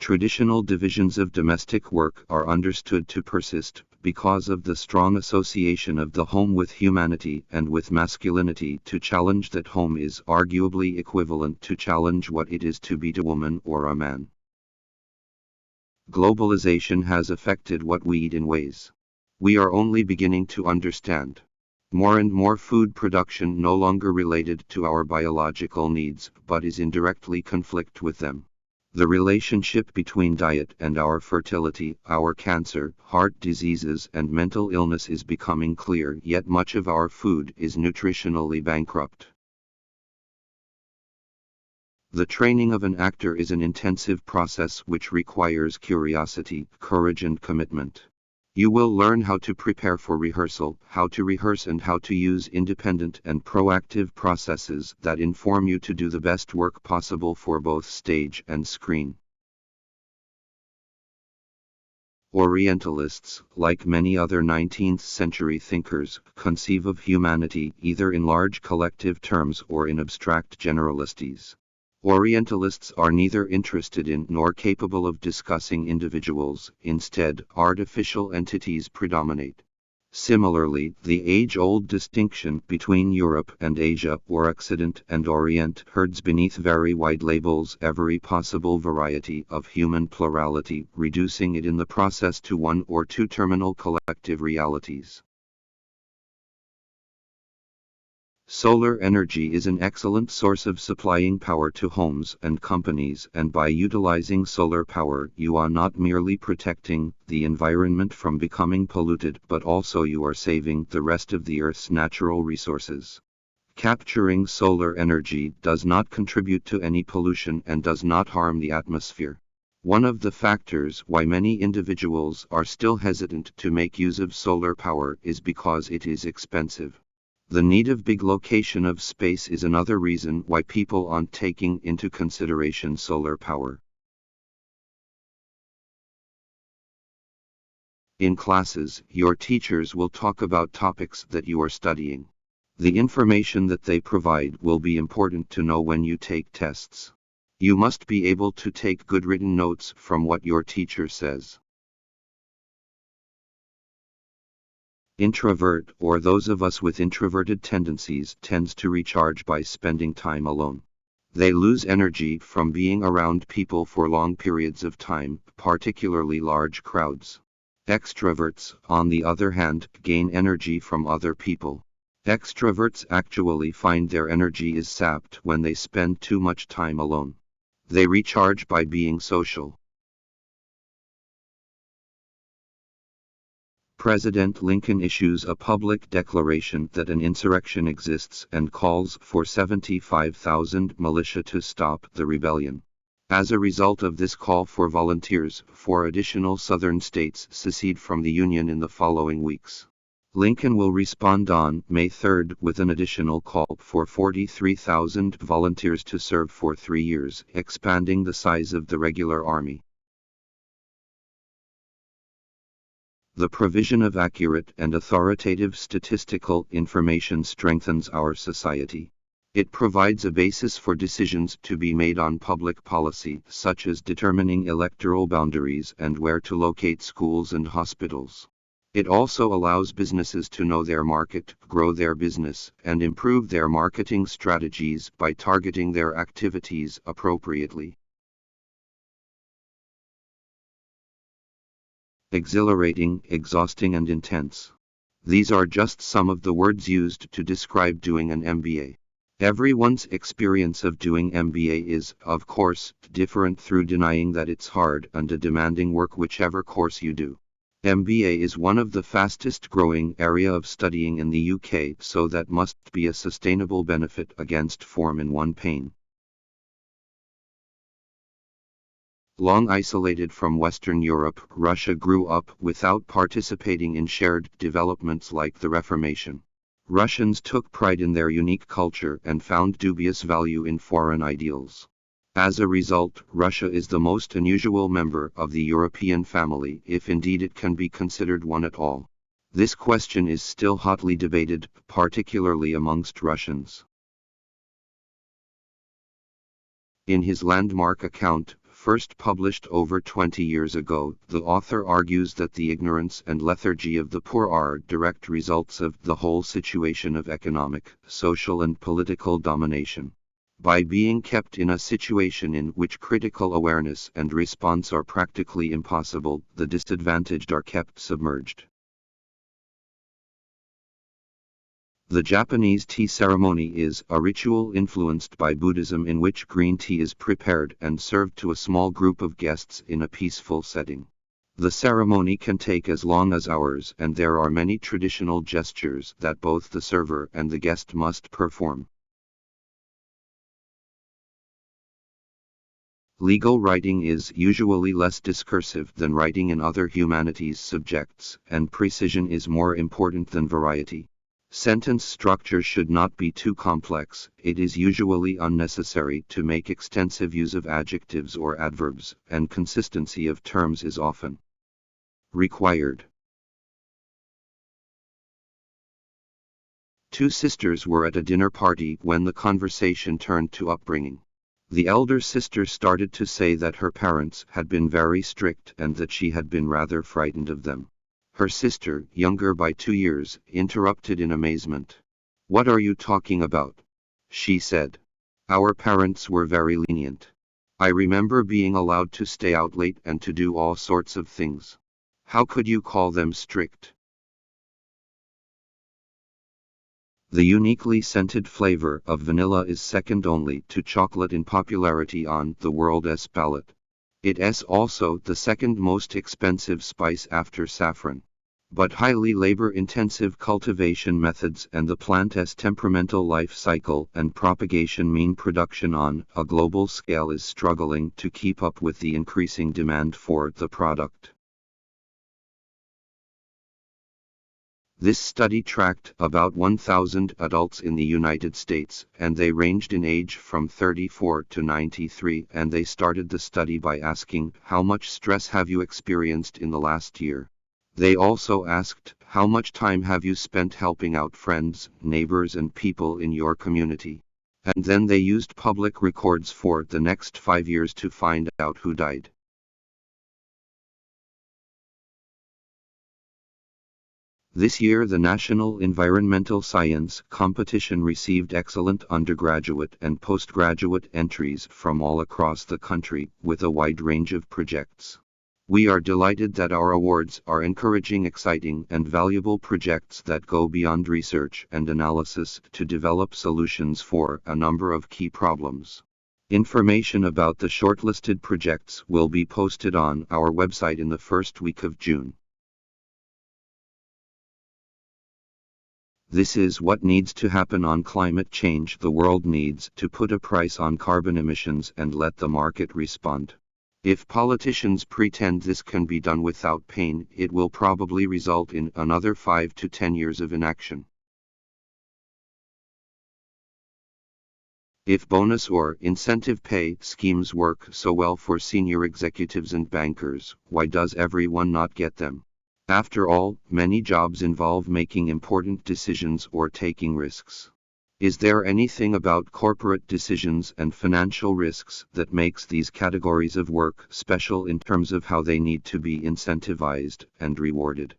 Traditional divisions of domestic work are understood to persist because of the strong association of the home with humanity and with masculinity. To challenge that home is arguably equivalent to challenge what it is to be a woman or a man. Globalization has affected what we eat in ways we are only beginning to understand. More and more food production no longer related to our biological needs, but is in directly conflict with them. The relationship between diet and our fertility, our cancer, heart diseases and mental illness is becoming clear, yet much of our food is nutritionally bankrupt. The training of an actor is an intensive process which requires curiosity, courage and commitment. You will learn how to prepare for rehearsal, how to rehearse and how to use independent and proactive processes that inform you to do the best work possible for both stage and screen. Orientalists, like many other 19th-century thinkers, conceive of humanity either in large collective terms or in abstract generalities. Orientalists are neither interested in nor capable of discussing individuals. Instead, artificial entities predominate. Similarly, the age-old distinction between Europe and Asia or Occident and Orient herds beneath very wide labels every possible variety of human plurality, reducing it in the process to one or two terminal collective realities. Solar energy is an excellent source of supplying power to homes and companies, and by utilizing solar power, you are not merely protecting the environment from becoming polluted, but also you are saving the rest of the Earth's natural resources. Capturing solar energy does not contribute to any pollution and does not harm the atmosphere. One of the factors why many individuals are still hesitant to make use of solar power is because it is expensive. The need of big location of space is another reason why people aren't taking into consideration solar power. In classes, your teachers will talk about topics that you are studying. The information that they provide will be important to know when you take tests. You must be able to take good written notes from what your teacher says. Introvert, or those of us with introverted tendencies, tends to recharge by spending time alone. They lose energy from being around people for long periods of time, particularly large crowds. Extroverts, on the other hand, gain energy from other people. Extroverts actually find their energy is sapped when they spend too much time alone. They recharge by being social. President Lincoln issues a public declaration that an insurrection exists and calls for 75,000 militia to stop the rebellion. As a result of this call for volunteers, 4 additional Southern states secede from the Union in the following weeks. Lincoln will respond on May 3 with an additional call for 43,000 volunteers to serve for 3 years, expanding the size of the regular army. The provision of accurate and authoritative statistical information strengthens our society. It provides a basis for decisions to be made on public policy, such as determining electoral boundaries and where to locate schools and hospitals. It also allows businesses to know their market, grow their business, and improve their marketing strategies by targeting their activities appropriately. Exhilarating, exhausting and intense. These are just some of the words used to describe doing an MBA. Everyone's experience of doing MBA is, of course, different through denying that it's hard and a demanding work whichever course you do. MBA is one of the fastest growing area of studying in the UK, so that must be a sustainable benefit against form in one pain. Long isolated from Western Europe, Russia grew up without participating in shared developments like the Reformation. Russians took pride in their unique culture and found dubious value in foreign ideals. As a result, Russia is the most unusual member of the European family, if indeed it can be considered one at all. This question is still hotly debated, particularly amongst Russians. In his landmark account, First published over 20 years ago, the author argues that the ignorance and lethargy of the poor are direct results of the whole situation of economic, social and political domination. By being kept in a situation in which critical awareness and response are practically impossible, the disadvantaged are kept submerged. The Japanese tea ceremony is a ritual influenced by Buddhism in which green tea is prepared and served to a small group of guests in a peaceful setting. The ceremony can take as long as hours, and there are many traditional gestures that both the server and the guest must perform. Legal writing is usually less discursive than writing in other humanities subjects, and precision is more important than variety. Sentence structure should not be too complex. It is usually unnecessary to make extensive use of adjectives or adverbs, and consistency of terms is often required. Two sisters were at a dinner party when the conversation turned to upbringing. The elder sister started to say that her parents had been very strict and that she had been rather frightened of them. Her sister, younger by 2 years, interrupted in amazement. "What are you talking about?" she said. "Our parents were very lenient. I remember being allowed to stay out late and to do all sorts of things. How could you call them strict?" The uniquely scented flavor of vanilla is second only to chocolate in popularity on the world's palate. It is also the second most expensive spice after saffron. But highly labor-intensive cultivation methods and the plant's temperamental life cycle and propagation mean production on a global scale is struggling to keep up with the increasing demand for the product. This study tracked about 1,000 adults in the United States, and they ranged in age from 34 to 93, and they started the study by asking, "How much stress have you experienced in the last year?" They also asked, "How much time have you spent helping out friends, neighbors and people in your community?" And then they used public records for the next 5 years to find out who died. This year the National Environmental Science Competition received excellent undergraduate and postgraduate entries from all across the country, with a wide range of projects. We are delighted that our awards are encouraging exciting and valuable projects that go beyond research and analysis to develop solutions for a number of key problems. Information about the shortlisted projects will be posted on our website in the first week of June. This is what needs to happen on climate change. The world needs to put a price on carbon emissions and let the market respond. If politicians pretend this can be done without pain, it will probably result in another 5 to 10 years of inaction. If bonus or incentive pay schemes work so well for senior executives and bankers, why does everyone not get them? After all, many jobs involve making important decisions or taking risks. Is there anything about corporate decisions and financial risks that makes these categories of work special in terms of how they need to be incentivized and rewarded?